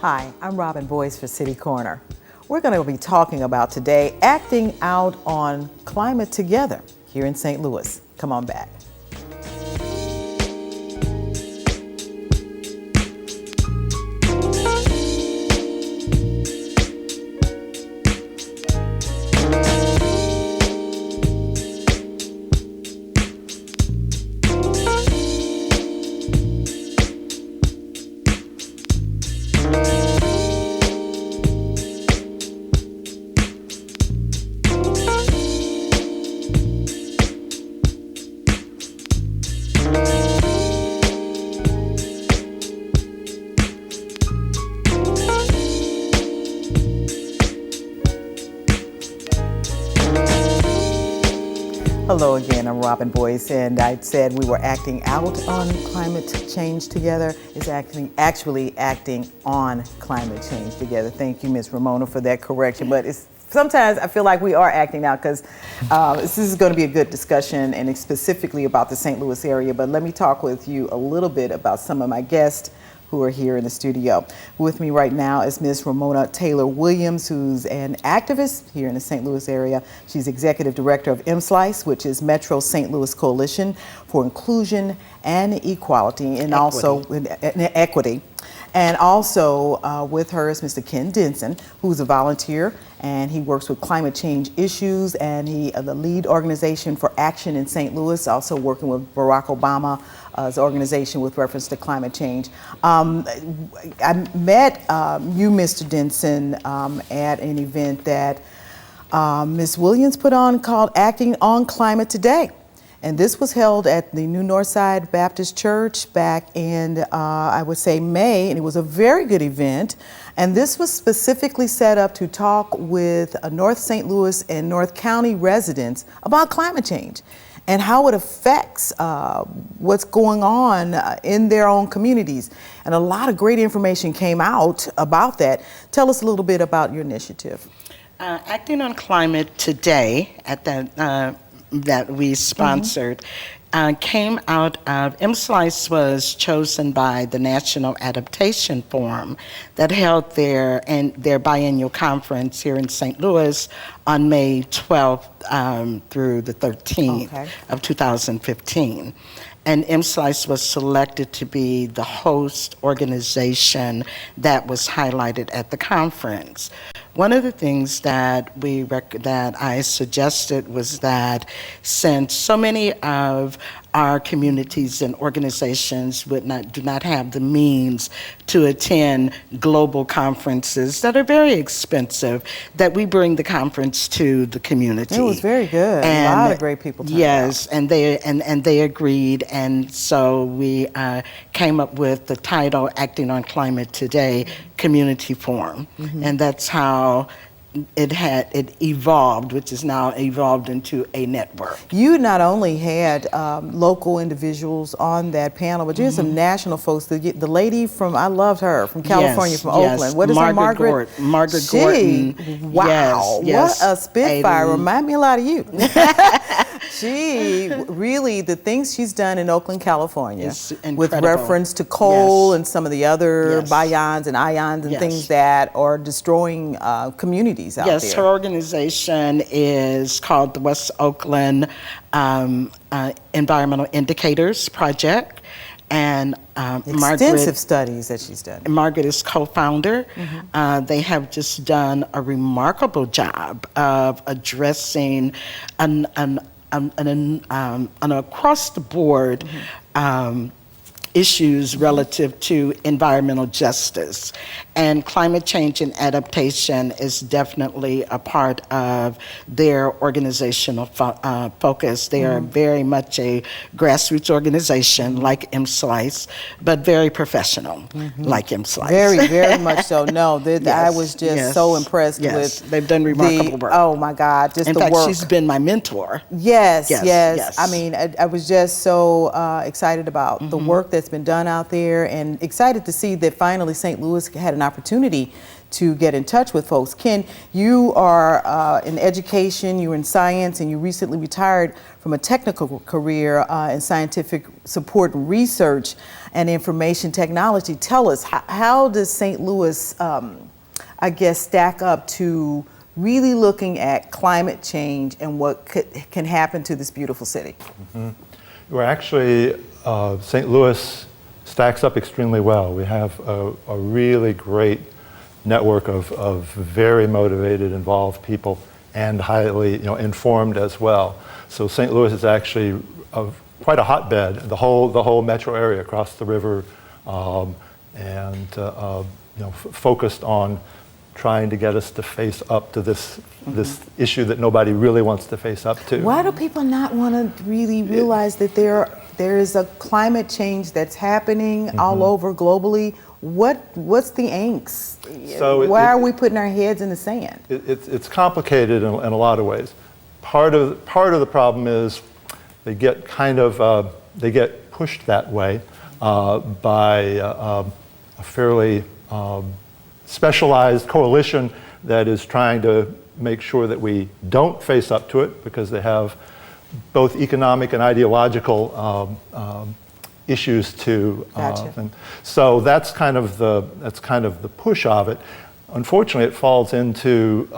Hi, I'm Robin Boyce for City Corner. We're going to be talking about today acting out on climate together here in St. Louis. Come on back. Hello again, I'm Robin Boyce, and I said we were acting out on climate change together. It's actually acting on climate change together. Thank you, Ms. Romona, for that correction. But sometimes I feel like we are acting out because this is going to be a good discussion, and it's specifically about the St. Louis area. But let me talk with you a little bit about some of my guests who are here in the studio. With me right now is Ms. Romona Taylor Williams, who's an activist here in the St. Louis area. She's executive director of MSLICE, which is Metro St. Louis Coalition for Inclusion and Equality, and also equity. And also with her is Mr. Ken Denson, who's a volunteer, and he works with climate change issues, and he the lead organization for Action in St. Louis, also working with Barack Obama's organization with reference to climate change. I met you, Mr. Denson, at an event that Ms. Williams put on called Acting on Climate Today. And this was held at the New Northside Baptist Church back in, I would say, May, and it was a very good event. And this was specifically set up to talk with North St. Louis and North County residents about climate change and how it affects what's going on in their own communities. And a lot of great information came out about that. Tell us a little bit about your initiative. Acting on Climate Today at that we sponsored came out of, MSLICE was chosen by the National Adaptation Forum that held their biennial conference here in St. Louis on May 12th through the 13th of 2015. And MSLICE was selected to be the host organization that was highlighted at the conference. One of the things that I suggested was that since so many of our communities and organizations do not have the means to attend global conferences that are very expensive, that we bring the conference to the community. It was very good. And a lot of great people turned yes, out. and they agreed, and so we came up with the title Acting on Climate Today Community Forum. And that's how it evolved, which is now evolved into a network. You not only had local individuals on that panel, but you had some national folks. The lady from, I loved her, from California, from Oakland. What is her, Margaret? Margaret Gordon. Wow, yes. What a spitfire. Remind me a lot of you. She really, the things she's done in Oakland, California, with reference to coal and some of the other baryons and ions and things that are destroying communities out there. Yes, her organization is called the West Oakland Environmental Indicators Project. And extensive studies that she's done. Margaret is co-founder. They have just done a remarkable job of addressing an across the board issues relative to environmental justice. And climate change and adaptation is definitely a part of their organizational focus. They are very much a grassroots organization like MSLICE, but very professional like MSLICE. Very, very much so. No, I was just so impressed with. They've done remarkable work. Oh my God, just in the fact, work. she's been my mentor. Yes. I mean, I was just so excited about the work that's that's been done out there, and excited to see that finally St. Louis had an opportunity to get in touch with folks. Ken, you are in education, you're in science, and you recently retired from a technical career in scientific support and research and information technology. Tell us, how does St. Louis, I guess, stack up to really looking at climate change and what can happen to this beautiful city? Mm-hmm. We're actually, St. Louis stacks up extremely well. We have a really great network of very motivated, involved people, and highly informed as well. So St. Louis is actually quite a hotbed, the whole metro area across the river, focused on trying to get us to face up to this issue that nobody really wants to face up to. Why do people not want to really realize that there is a climate change that's happening all over globally? What's the angst? So why are we putting our heads in the sand? It's complicated in a lot of ways. Part of the problem is they get pushed that way by a fairly specialized coalition that is trying to make sure that we don't face up to it, because they have both economic and ideological issues to. Gotcha. And so that's kind of the push of it. Unfortunately, it falls into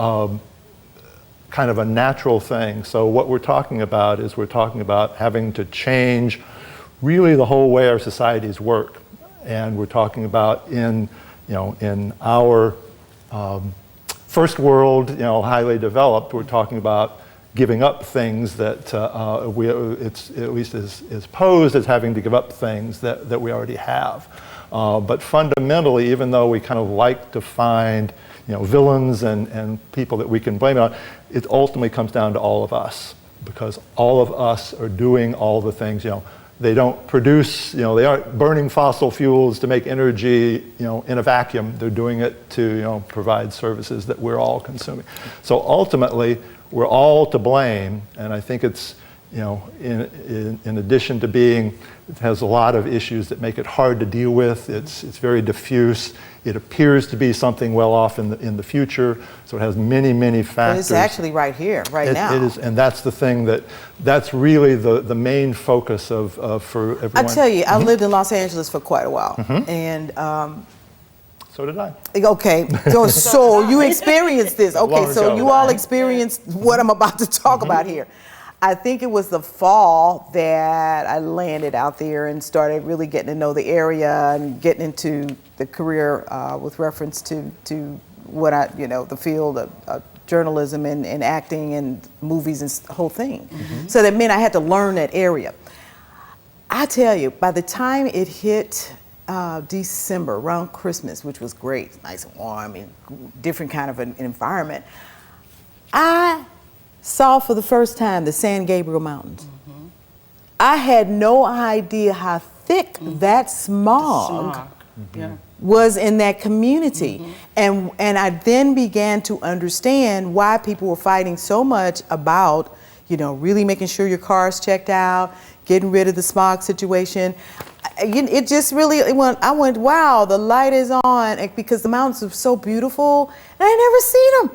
kind of a natural thing. So what we're talking about is having to change really the whole way our societies work, and we're talking about in our first world, highly developed, we're talking about giving up things that it's at least is posed as having to give up things that we already have. But fundamentally, even though we kind of like to find villains and people that we can blame it on, it ultimately comes down to all of us, because all of us are doing all the things. They don't produce, they aren't burning fossil fuels to make energy, in a vacuum. They're doing it to, provide services that we're all consuming. So ultimately, we're all to blame, and I think it's, in addition to it has a lot of issues that make it hard to deal with. It's very diffuse. It appears to be something well off in the future, so it has many factors. But it's actually right here, right now. It is, and that's the thing that's really the main focus for everyone. I tell you, I lived in Los Angeles for quite a while, and so did I. okay, so you experienced this. Okay, so you all experienced what I'm about to talk about here. I think it was the fall that I landed out there and started really getting to know the area and getting into the career with reference to what the field of journalism and acting and movies and the whole thing. So that meant I had to learn that area. I tell you, by the time it hit December, around Christmas, which was great, nice and warm and different kind of an environment, I saw for the first time the San Gabriel Mountains. I had no idea how thick that smog was in that community. And I then began to understand why people were fighting so much about, really making sure your car's checked out, getting rid of the smog situation. It just really, I went, wow, the light is on, because the mountains are so beautiful, and I had never seen them.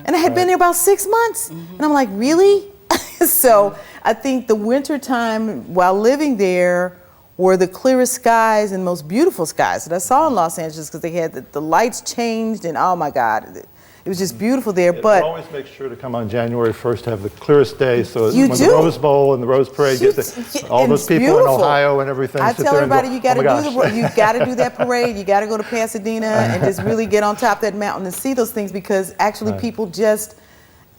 And I had been there about 6 months. And I'm like, really? So I think the winter time while living there were the clearest skies and most beautiful skies that I saw in Los Angeles, because they had the lights changed, and oh my God, it was just beautiful there. But always make sure to come on January 1st to have the clearest day, so when the Rose Bowl and the Rose Parade all those people beautiful. in Ohio and everything. I tell everybody, you got to you got to do that parade. You got to go to Pasadena and just really get on top of that mountain and see those things, because actually people just,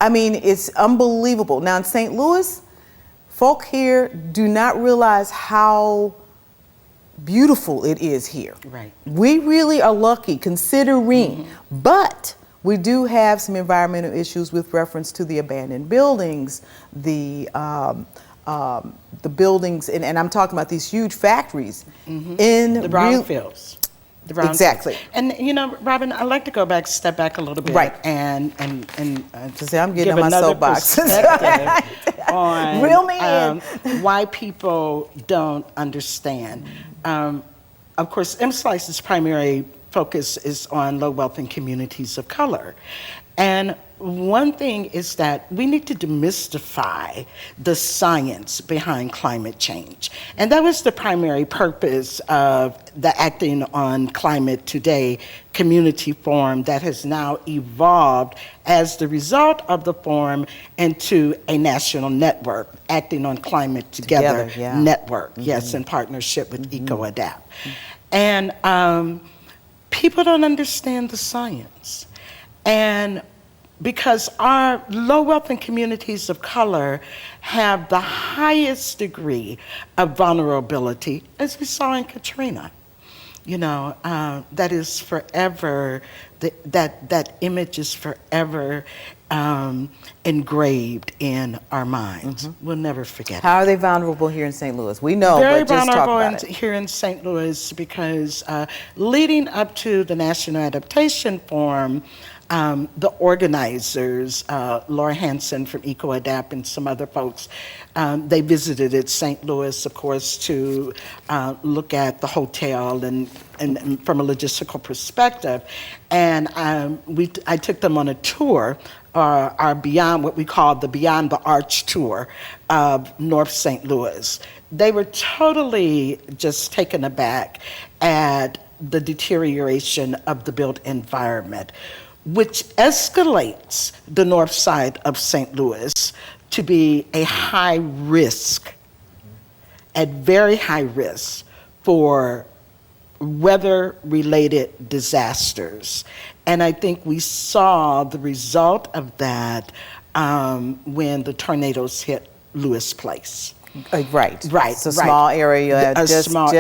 it's unbelievable. Now in St. Louis, folk here do not realize how beautiful it is here. Right. We really are lucky considering, but we do have some environmental issues with reference to the abandoned buildings, the buildings, and I'm talking about these huge factories in the brownfields. Exactly. And Robin, I'd like to step back a little bit, right? And to say I'm getting on my soapbox. On Reel me in. Why people don't understand. of course, M-Slice's primary focus is on low wealth and communities of color. And one thing is that we need to demystify the science behind climate change. And that was the primary purpose of the Acting on Climate Today community forum that has now evolved as the result of the forum into a national network, Acting on Climate Together yeah. network, yes, in partnership with EcoAdapt. And people don't understand the science. And because our low wealth and communities of color have the highest degree of vulnerability, as we saw in Katrina. You know, that is forever, that image is forever engraved in our minds. We'll never forget it. How are they vulnerable here in St. Louis? We know, Very but just talk vulnerable about it. here in St. Louis because leading up to the National Adaptation Forum, the organizers, Laura Hansen from EcoAdapt and some other folks, they visited St. Louis, of course, to look at the hotel and from a logistical perspective. And I took them on a tour, our Beyond, what we call the Beyond the Arch tour of North St. Louis. They were totally just taken aback at the deterioration of the built environment, which escalates the north side of St. Louis to be a high risk, at very high risk for weather-related disasters. And I think we saw the result of that when the tornadoes hit Lewis Place. Right. Right. It's a small area, just north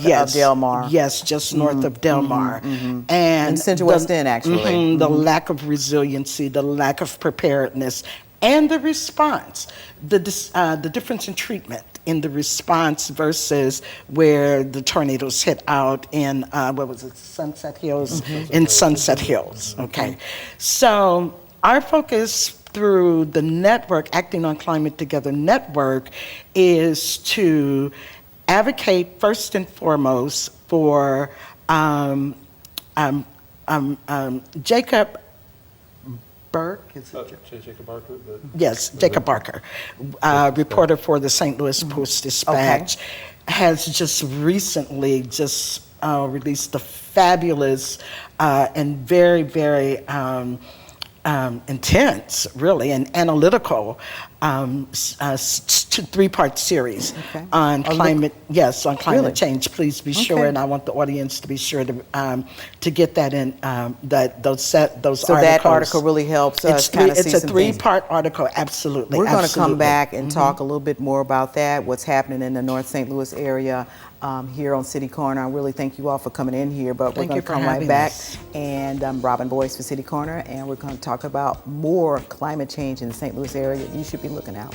of Del Mar. Yes, just north of Del Mar. And Central West End, actually. The lack of resiliency, the lack of preparedness, and the response, the difference in treatment in the response versus where the tornadoes hit out in, what was it, Sunset Hills? In Sunset Hills, okay. So our focus through the network, Acting on Climate Together network, is to advocate first and foremost for Jacob Burke, is it? Jacob Barker? Yes, Jacob Barker, reporter for the St. Louis Post-Dispatch, has just recently released a fabulous and very, very intense, really, and analytical three-part series on climate. On climate change. Please be sure, and I want the audience to be sure to get that in. Those articles. So that article really helps us kind of see some things. It's a three-part article. Absolutely. We're going to come back and talk a little bit more about that. What's happening in the North St. Louis area. Here on City Corner. I really thank you all for coming in here, but we're going to come right back. And I'm Robin Boyce for City Corner, and we're going to talk about more climate change in the St. Louis area. You should be looking out.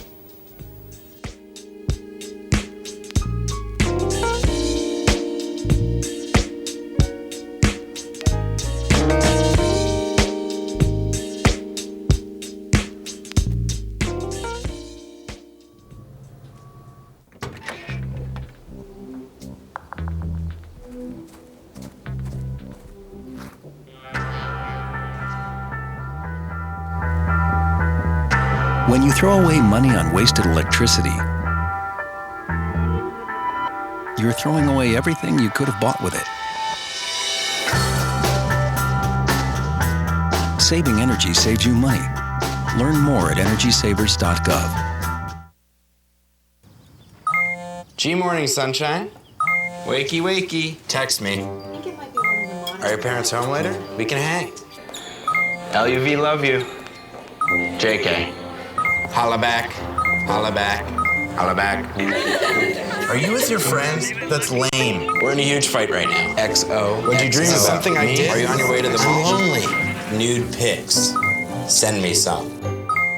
When you throw away money on wasted electricity, you're throwing away everything you could have bought with it. Saving energy saves you money. Learn more at energysavers.gov. G-Morning, sunshine. Wakey, wakey. Text me. Are your parents home later? We can hang. LUV, love you. JK. Holla back, holla back, holla back. Are you with your friends? That's lame. We're in a huge fight right now. XO. What'd you dream about? Something I did. Are you on your way to the mall? I'm lonely. Nude pics. Send me some.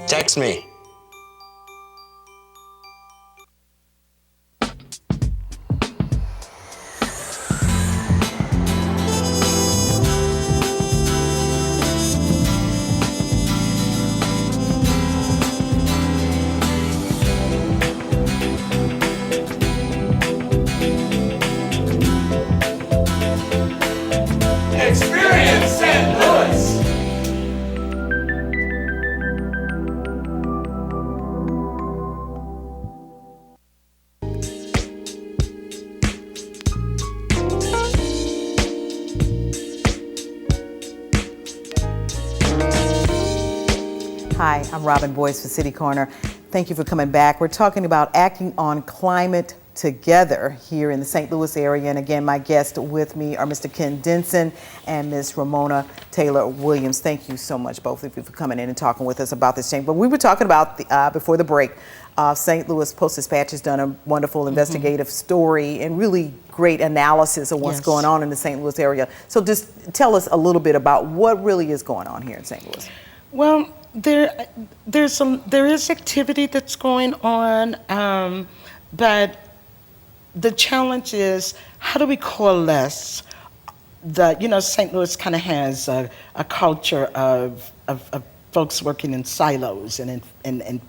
Text me. Hi, I'm Robin Boyce for City Corner. Thank you for coming back. We're talking about acting on climate together here in the St. Louis area. And again, my guests with me are Mr. Ken Denson and Ms. Romona Taylor Williams. Thank you so much, both of you, for coming in and talking with us about this change. But we were talking about, before the break, St. Louis Post-Dispatch has done a wonderful investigative story and really great analysis of what's going on in the St. Louis area. So just tell us a little bit about what really is going on here in St. Louis. Well, there is activity that's going on, but the challenge is, how do we coalesce St. Louis kind of has a culture of folks working in silos and in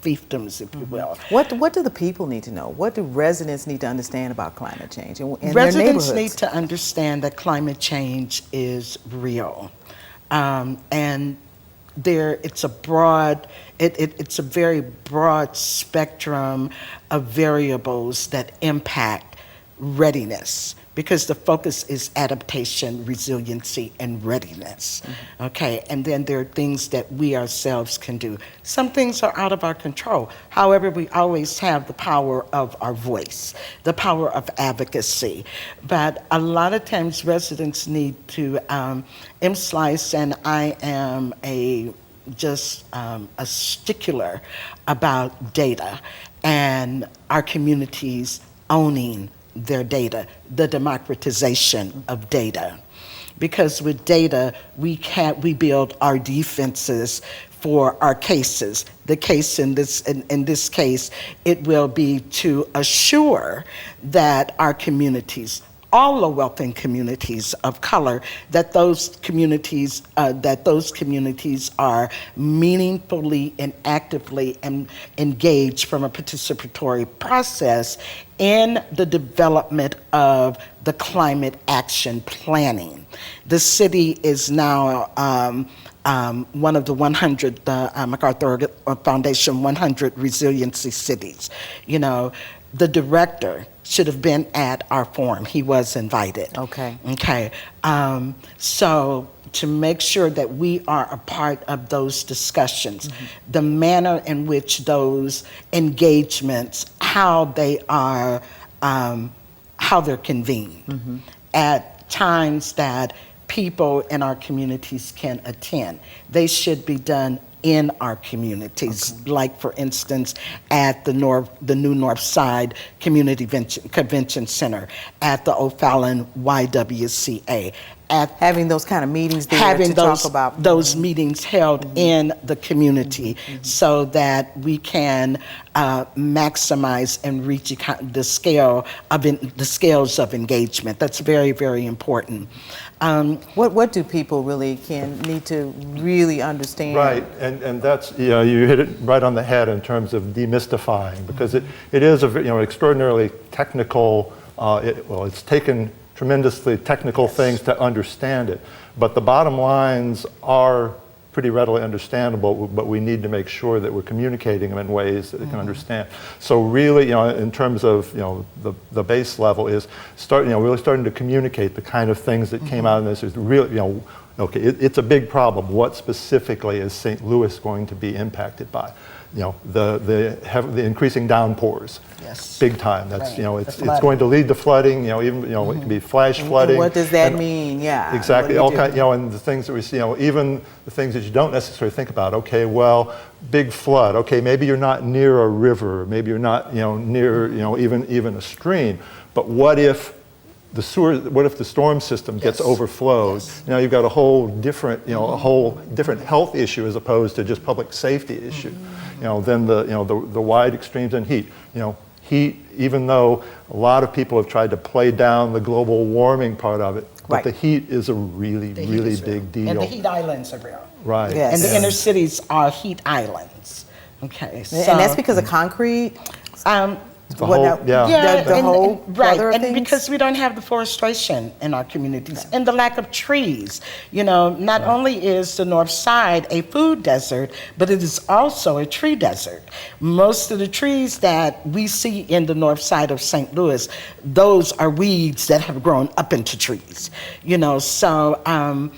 fiefdoms, if you will. What do the people need to know? What do residents need to understand about climate change in their Residents neighborhoods? need to understand that climate change is real, and it's a very broad spectrum of variables that impact readiness, because the focus is adaptation, resiliency, and readiness. Okay, and then there are things that we ourselves can do. Some things are out of our control. However, we always have the power of our voice, the power of advocacy. But a lot of times residents need to, M-Slice, and I am a stickler about data and our communities owning their data, the democratization of data. Because with data, we build our defenses for our cases. The case in this case, it will be to assure that our communities, all the wealthy communities of color, that those communities are meaningfully and actively engaged from a participatory process in the development of the climate action planning. The city is now one of the 100, MacArthur Foundation 100 resiliency cities. The director should have been at our forum. He was invited. Okay. So to make sure that we are a part of those discussions, the manner in which those engagements, how they're convened, at times that people in our communities can attend. They should be done in our communities, like for instance at the new North Side Community Convention Center, at the O'Fallon YWCA, at having those kind of meetings there to talk about those meetings held in the community, so that we can maximize and reach the scales of engagement. That's very, very important. What do people really need to really understand? Right, and that's, you hit it right on the head in terms of demystifying, because it is extraordinarily technical. It's taken tremendously technical things to understand it, but the bottom lines are pretty readily understandable, but we need to make sure that we're communicating them in ways that they can understand. So really, in terms of the base level is really starting to communicate the kind of things that came out of this. Is really, okay, it's a big problem. What specifically is St. Louis going to be impacted by? The increasing downpours, big time. That's it's going to lead to flooding. Even it can be flash flooding. And what does that mean? Yeah, exactly. All kind, and the things that we see. Even the things that you don't necessarily think about. Okay, well, big flood. Okay, maybe you're not near a river. Maybe you're not near even a stream. But what if the storm system gets overflowed? Now you've got a whole different health issue as opposed to just public safety issue. Then the wide extremes in heat. Heat, even though a lot of people have tried to play down the global warming part of it, but the heat is a really big deal. And the heat islands are real. Right. Yes. And the inner cities are heat islands. Okay. So, and that's because of concrete. The whole and because we don't have the forestation in our communities and the lack of trees. Not only is the North Side a food desert, but it is also a tree desert. Most of the trees that we see in the North Side of St. Louis, those are weeds that have grown up into trees. So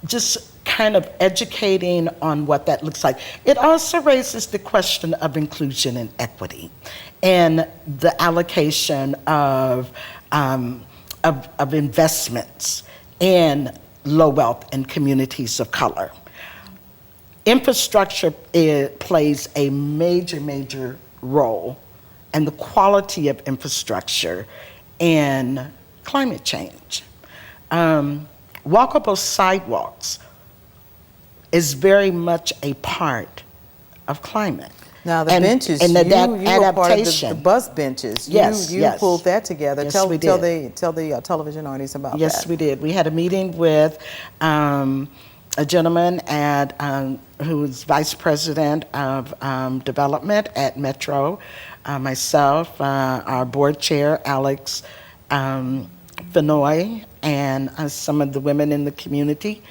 just kind of educating on what that looks like. It also raises the question of inclusion and equity and the allocation of investments in low wealth and communities of color. Infrastructure plays a major role, and the quality of infrastructure in climate change. Walkable sidewalks is very much a part of climate. Now the benches, and you adaptation. were part of the bus benches. Yes, you pulled that together. Yes, tell we tell did. the television audience about that. Yes, we did. We had a meeting with a gentleman who was vice president of development at Metro, myself, our board chair, Alex Fenoy, and some of the women in the community.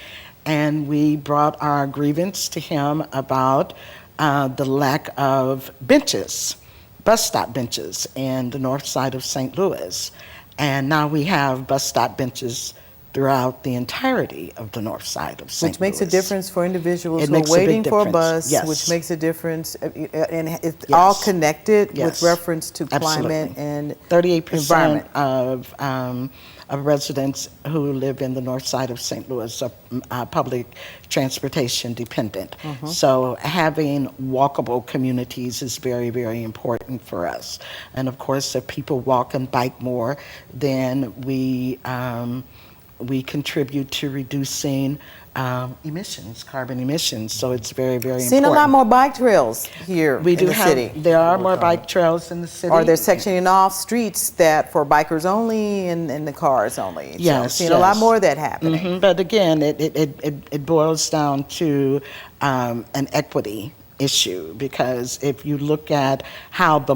And we brought our grievance to him about the lack of benches, bus stop benches in the north side of St. Louis. And now we have bus stop benches throughout the entirety of the north side of St. Louis. Which makes a difference for individuals It who are makes a big waiting for a difference. bus, Yes. which makes a difference, and it's Yes. all connected Yes. with reference to climate Absolutely. and 38% environment. of residents who live in the north side of St. Louis are public transportation dependent. So having walkable communities is very important for us. And of course, if people walk and bike more, then we contribute to reducing emissions, carbon emissions. So it's very important. Seen a lot more bike trails here We in do the have, city. there are more bike trails in the city. Or they're sectioning off streets that for bikers only and the cars only. Yes, so seen a lot yes. more of that happening. But again, it boils down to an equity issue, because if you look at how the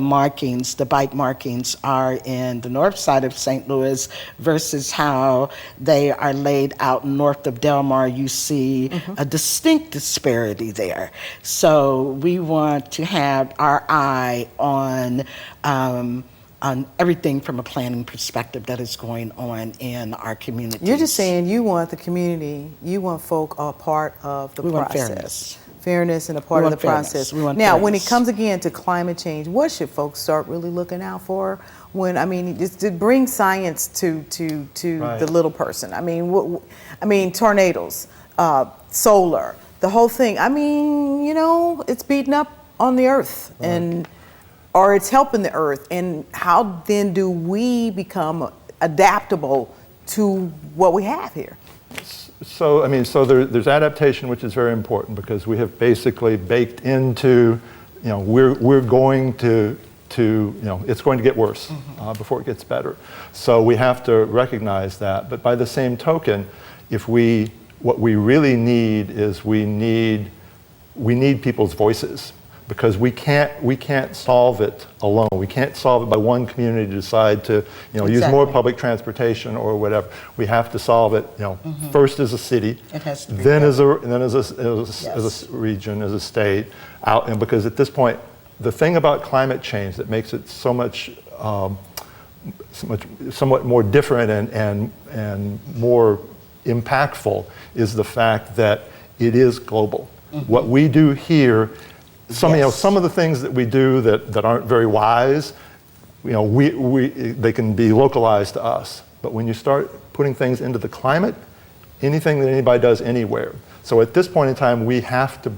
bike markings are in the north side of St. Louis versus how they are laid out north of Delmar, you see a distinct disparity there. So we want to have our eye on everything from a planning perspective that is going on in our communities. You're just saying you want the community, you want folk a part of the We want process. fairness. Fairness and a part We of the want fairness. process. We want Now, when it fairness. comes again to climate change, what should folks start really looking out for? When just to bring science to Right. the little person. I mean tornadoes, solar, the whole thing. It's beating up on the earth, or it's helping the earth. And how then do we become adaptable to what we have here? So there's adaptation, which is very important, because we have basically baked into, we're going to it's going to get worse before it gets better. So we have to recognize that. But by the same token, what we really need is we need people's voices, because we can't solve it alone. We can't solve it by one community to decide to use more public transportation or whatever. We have to solve it first as a city, It has to be then done. as a region, as a state, and because at this point, the thing about climate change that makes it somewhat more different and more impactful is the fact that it is global. What we do here, some of the things that we do that aren't very wise, they can be localized to us. But when you start putting things into the climate, anything that anybody does anywhere. So at this point in time, we have to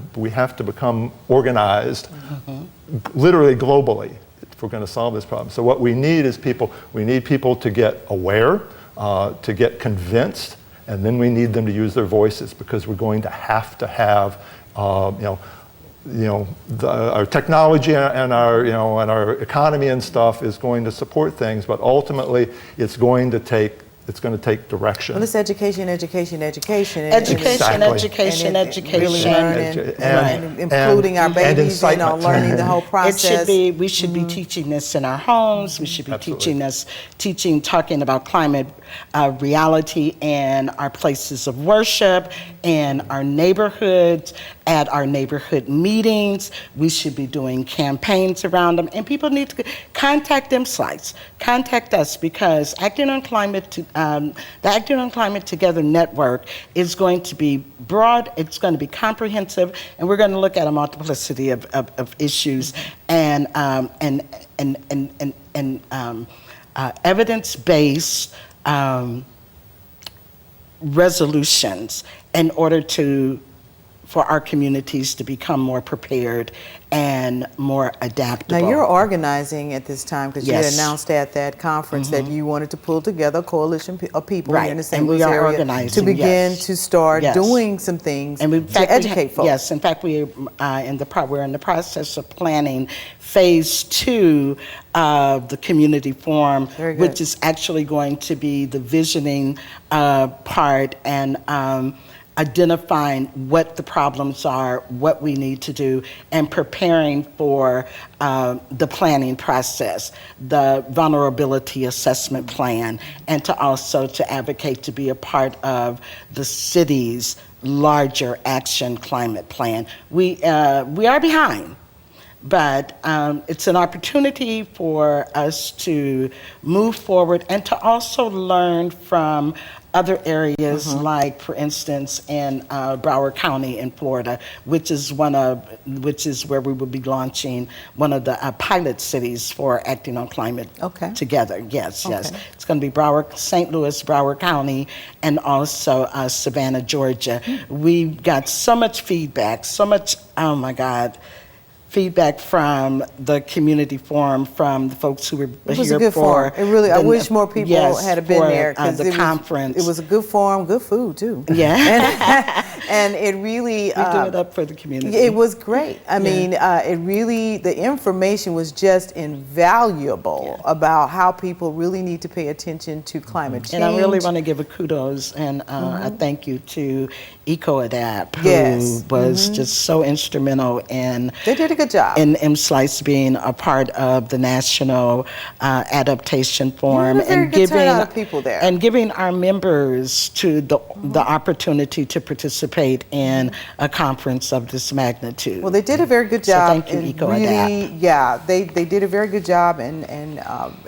become organized, literally globally, if we're going to solve this problem. So what we need is people. We need people to get aware, to get convinced, and then we need them to use their voices, because we're going to have our technology and our economy and stuff is going to support things, but ultimately it's going to take direction. Well, it's education. Education, Exactly. education, Really education. learning, And- including our and babies, incitement. learning the whole process. We should be teaching this in our homes. We should be Absolutely. talking about climate reality in our places of worship, in our neighborhoods, at our neighborhood meetings. We should be doing campaigns around them, and people need to contact MSLICE. Contact us, because the Acting on Climate Together network is going to be broad, it's going to be comprehensive, and we're going to look at a multiplicity of issues and evidence-based resolutions in order for our communities to become more prepared and more adaptable. Now, you're organizing at this time, because you had Yes. announced at that conference that you wanted to pull together a coalition of people Right, in the St. and we Louis are area organizing, to begin yes. to start Yes. doing some things And to educate folks. Yes, in fact, we're in the process of planning phase 2 of the community forum, Very good. which is actually going to be the visioning part and identifying what the problems are, what we need to do, and preparing for the planning process, the vulnerability assessment plan, and to also to advocate to be a part of the city's larger action climate plan. We are behind, but it's an opportunity for us to move forward and to also learn from other areas, like, for instance, in Broward County in Florida, which is where we will be launching one of the pilot cities for Acting on Climate Together. Yes, yes. Okay. It's going to be St. Louis, Broward County, and also Savannah, Georgia. We got so much feedback, oh my God, feedback from the community forum, from the folks who were here for. It was a good forum. It really, I wish more people had been there, because the conference. It was a good forum, good food too. Yeah. And it really. We do it up for the community. It was great. I mean, it really, the information was just invaluable about how people really need to pay attention to climate change. And I really want to give a kudos and a thank you to EcoAdapt, Yes. who was just so instrumental in. They did a good job. In MSLICE being a part of the National Adaptation Forum, and people there, and giving our members to the opportunity to participate in a conference of this magnitude. Well, they did a very good job. So thank you, and EcoAdapt. really, yeah, they did a very good job and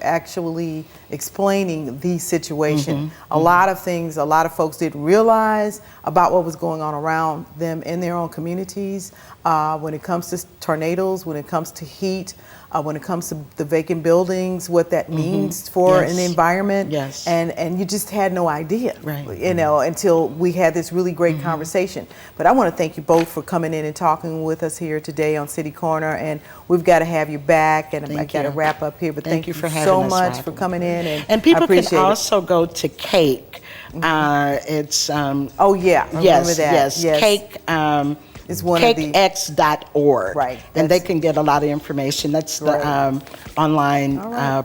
actually explaining the situation. A lot of things, a lot of folks didn't realize about what was going on around them in their own communities. When it comes to tornadoes, when it comes to heat, when it comes to the vacant buildings, what that means for an environment. Yes. And you just had no idea, Right. you know, until we had this really great conversation. But I want to thank you both for coming in and talking with us here today on City Corner, and we've got to have you back, and I got to wrap up here, but thank you for having so us, much Robin. for coming in, And people I can appreciate it. also go to Cake. It's Oh yeah, I remember yes, that. yes, Cake. Is one of the cakex.org. Right, And they can get a lot of information. That's the online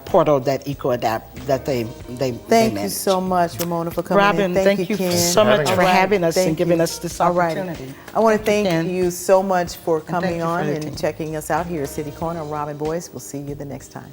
portal that EcoAdapt that they Thank manage. you so much, Ramona, for coming Robin, in. thank you Ken. so much for having us Thank and giving you. us this All right. opportunity. I want to thank Ken. you so much for thank coming you for on the and team. checking us out here at City Corner. I'm Robin Boyce. We'll see you the next time.